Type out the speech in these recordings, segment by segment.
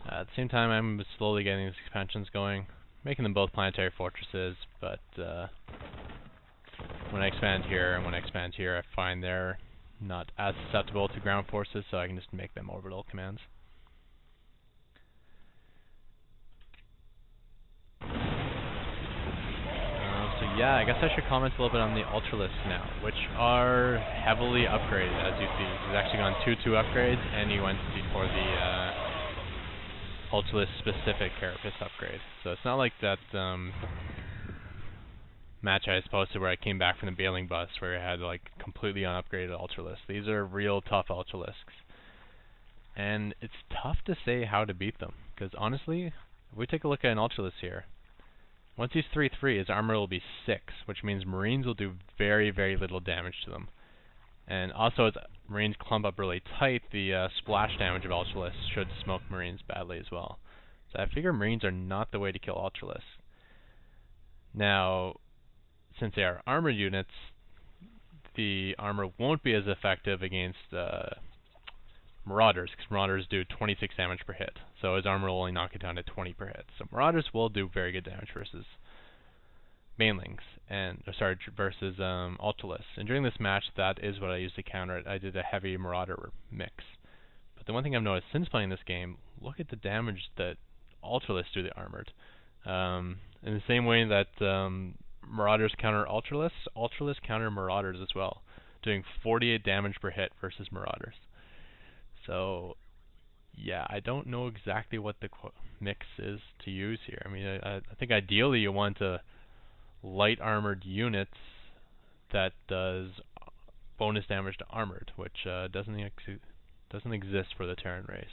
At the same time, I'm slowly getting these expansions going, making them both planetary fortresses, but when I expand here and when I expand here, I find they're not as susceptible to ground forces, so I can just make them orbital commands. So yeah, I guess I should comment a little bit on the Ultralisks now, which are heavily upgraded, as you see. He's actually gone 2-2 upgrades, and he went for the Ultralisk specific carapace upgrade. So it's not like that match I posted where I came back from the bailing bus where I had like completely unupgraded Ultralisks. These are real tough Ultralisks. And it's tough to say how to beat them, because honestly, if we take a look at an Ultralisk here, once he's 3-3, his armor will be 6, which means Marines will do very, very little damage to them. And also, as Marines clump up really tight, the splash damage of Ultralisks should smoke Marines badly as well. So I figure Marines are not the way to kill Ultralisks. Now, since they are armored units, the armor won't be as effective against Marauders, because Marauders do 26 damage per hit. So his armor will only knock it down to 20 per hit. So Marauders will do very good damage versus Banelings, versus Ultralisks. And during this match, that is what I used to counter it. I did a heavy Marauder mix. But the one thing I've noticed since playing this game, look at the damage that Ultralisks do to armored. In the same way that Marauders counter Ultralisks, Ultralisks counter Marauders as well, doing 48 damage per hit versus Marauders. So, yeah, I don't know exactly what the mix is to use here. I mean, I think ideally you want a light armored unit that does bonus damage to armored, which doesn't exist for the Terran race.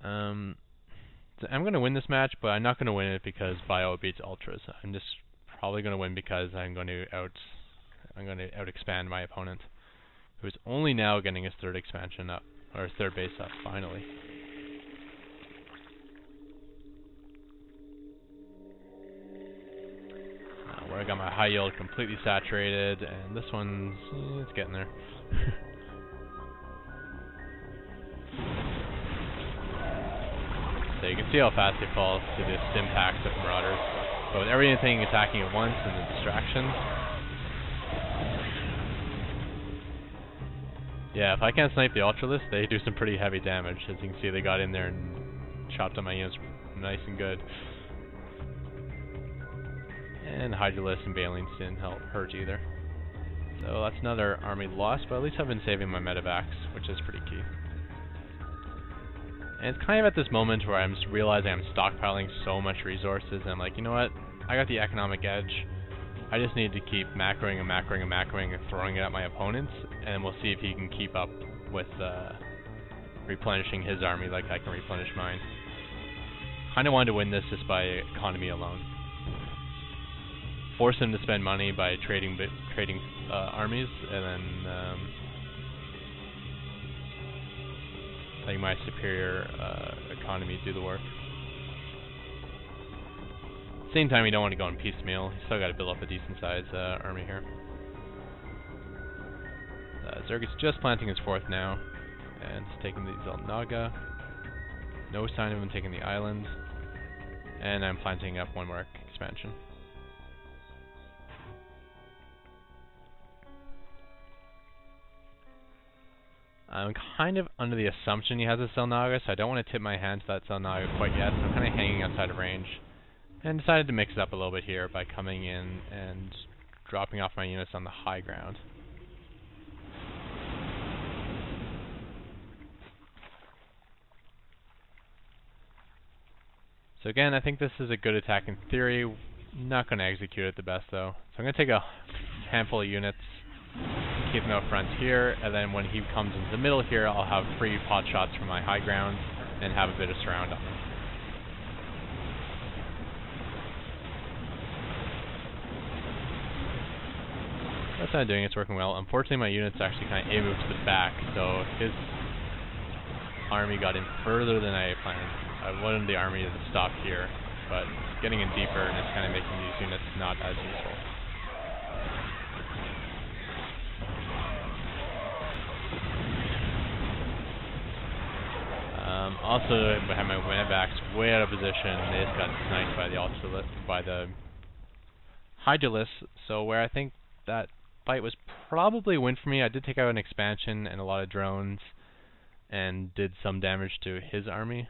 So I'm going to win this match, but I'm not going to win it because Bio beats Ultras. I'm just probably going to win because I'm going to out-expand my opponent, who's only now getting his third expansion up, or his third base up, finally. Where I got my high yield completely saturated, and this one's, it's getting there. So you can see how fast they fall to the impacts of Marauders. But with everything attacking at once and the distractions, yeah, if I can't snipe the Ultralisks, they do some pretty heavy damage. As you can see, they got in there and chopped on my units nice and good. And Hydralisks and Banelings didn't hurt either. So that's another army loss, but at least I've been saving my medevacs, which is pretty key. And it's kind of at this moment where I'm realizing I'm stockpiling so much resources, and I'm like, you know what? I got the economic edge. I just need to keep macroing and macroing and macroing and throwing it at my opponents, and we'll see if he can keep up with replenishing his army like I can replenish mine. Kinda wanted to win this just by economy alone. Force him to spend money by trading armies, and then letting my superior economy do the work. At the same time, you don't want to go in piecemeal. You still got to build up a decent sized army here. Zerg is just planting his fourth now, and he's taking the Zelnaga. No sign of him taking the island, and I'm planting up one more expansion. I'm kind of under the assumption he has a Zelnaga, so I don't want to tip my hand to that Zelnaga quite yet, so I'm kind of hanging outside of range. And decided to mix it up a little bit here by coming in and dropping off my units on the high ground. So again, I think this is a good attack in theory. Not going to execute it the best though. So I'm going to take a handful of units, keep them up front here, and then when he comes into the middle here, I'll have free pot shots from my high ground and have a bit of surround on him. That's not doing, it's working well. Unfortunately, my units actually kind of moved to the back, so his army got in further than I planned. I wanted the army to stop here, but it's getting in deeper and it's kind of making these units not as useful. also had my medevacs way out of position. They just got sniped by the Hydralisks. So where I think that fight was probably a win for me. I did take out an expansion and a lot of drones, and did some damage to his army.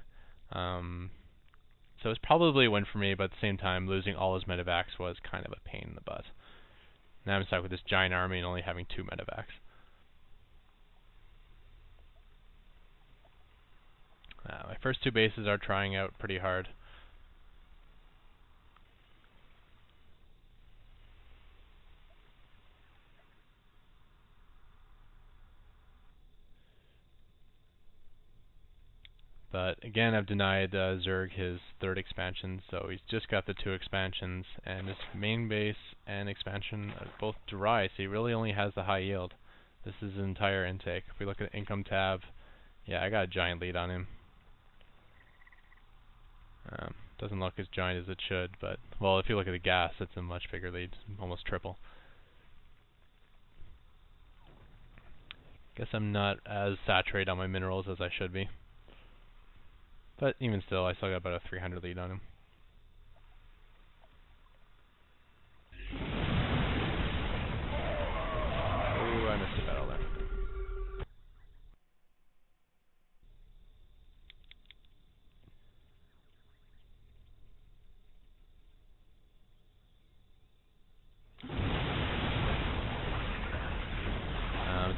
So it's probably a win for me, but at the same time, losing all his medevacs was kind of a pain in the butt. Now I'm stuck with this giant army and only having 2 medevacs. My first 2 bases are trying out pretty hard. But again, I've denied Zerg his 3rd expansion, so he's just got the 2 expansions, and his main base and expansion are both dry, so he really only has the high yield. This is his entire intake. If we look at the income tab, yeah, I got a giant lead on him. Doesn't look as giant as it should, but, well, if you look at the gas, it's a much bigger lead, almost triple. Guess I'm not as saturated on my minerals as I should be. But even still, I still got about a 300 lead on him. Ooh, I missed a battle there.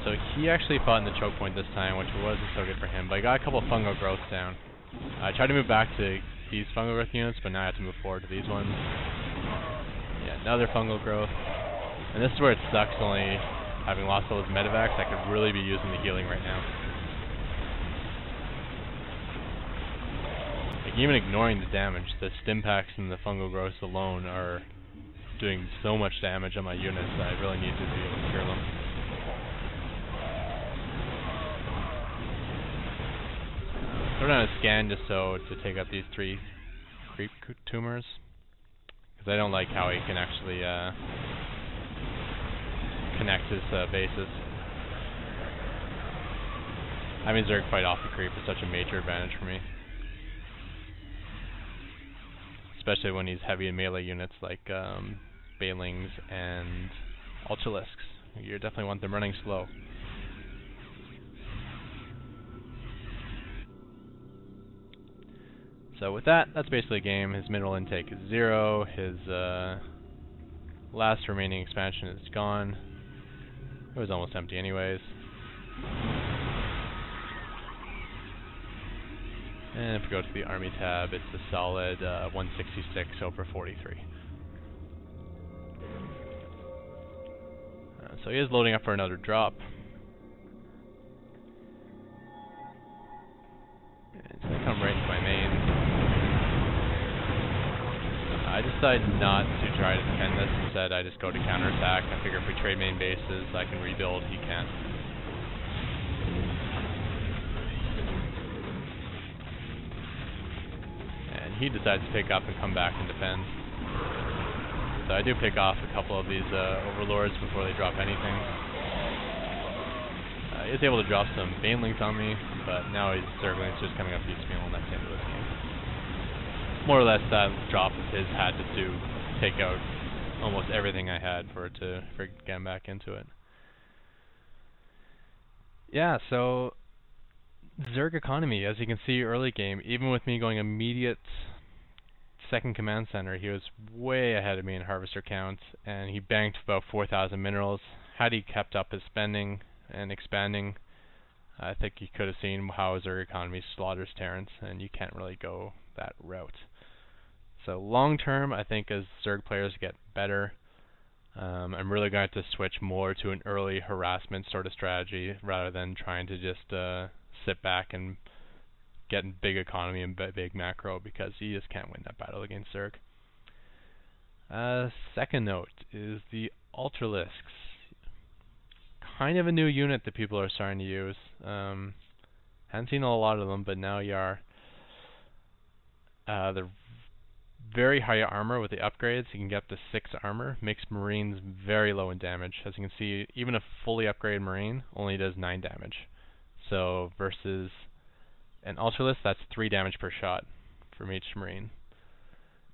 So he actually fought in the choke point this time, which wasn't so good for him, but I got a couple of fungal growths down. I tried to move back to these fungal growth units, but now I have to move forward to these ones. Yeah, another fungal growth. And this is where it sucks, only having lost all those medevacs. I could really be using the healing right now. Like, even ignoring the damage, the stim packs and the fungal growths alone are doing so much damage on my units that I really need to be able to clear them. Throw down a scan just so to take out these 3 creep tumors, because I don't like how he can actually connect his bases. Having Zerg fight off the creep is such a major advantage for me, especially when he's heavy in melee units like Banelings and Ultralisks. You definitely want them running slow. So with that, that's basically a game. His mineral intake is 0. His last remaining expansion is gone. It was almost empty anyways. And if we go to the army tab, it's a solid 166 over 43. So he is loading up for another drop. And it's going to come right into my main. I decided not to try to defend this. Instead, I just go to counterattack. I figure if we trade main bases, I can rebuild. He can't. And he decides to pick up and come back and defend. So I do pick off a couple of these overlords before they drop anything. He was able to drop some Banelings on me, but now his Zerglings just coming up piecemeal, and that's the end of this game. More or less, that drop of his had to take out almost everything I had for getting back into it. Yeah, so Zerg economy, as you can see early game, even with me going immediate second command center, he was way ahead of me in harvester count, and he banked about 4,000 minerals. Had he kept up his spending and expanding, I think he could have seen how Zerg economy slaughters Terrans, and you can't really go that route. So long term, I think as Zerg players get better, I'm really going to have to switch more to an early harassment sort of strategy rather than trying to just sit back and get big economy and big macro, because you just can't win that battle against Zerg. Second note is the Ultralisks. Kind of a new unit that people are starting to use. Haven't seen a lot of them, but now you are. They're very high armor with the upgrades. You can get up to 6 armor. Makes Marines very low in damage. As you can see, even a fully upgraded Marine only does 9 damage. So versus And Ultralisks, that's 3 damage per shot from each Marine.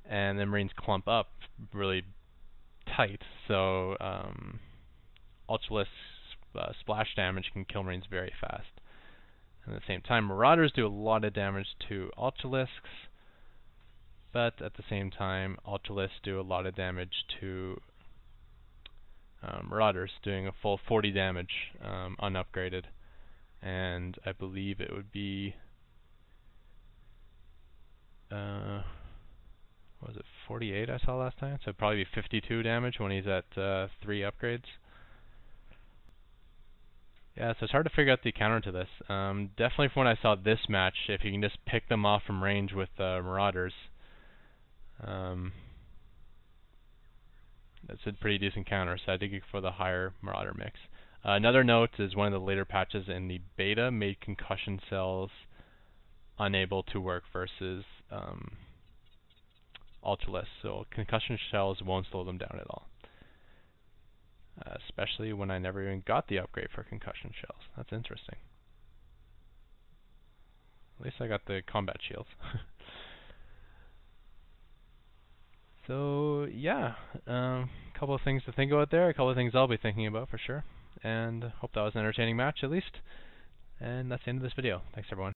And then Marines clump up really tight, so Ultralisks splash damage can kill Marines very fast. And at the same time, Marauders do a lot of damage to Ultralisks, but at the same time, Ultralisks do a lot of damage to Marauders, doing a full 40 damage unupgraded. And I believe it would be what was it, 48 I saw last time? So it'd probably be 52 damage when he's at 3 upgrades. Yeah, so it's hard to figure out the counter to this. Definitely from when I saw this match, if you can just pick them off from range with Marauders, that's a pretty decent counter, so I think you go for the higher Marauder mix. Another note is one of the later patches in the beta made concussion cells unable to work versus Ultralisks, so concussion shells won't slow them down at all. Especially when I never even got the upgrade for concussion shells. That's interesting. At least I got the combat shields. So yeah, a couple of things to think about there, a couple of things I'll be thinking about for sure. And hope that was an entertaining match at least. And that's the end of this video. Thanks everyone.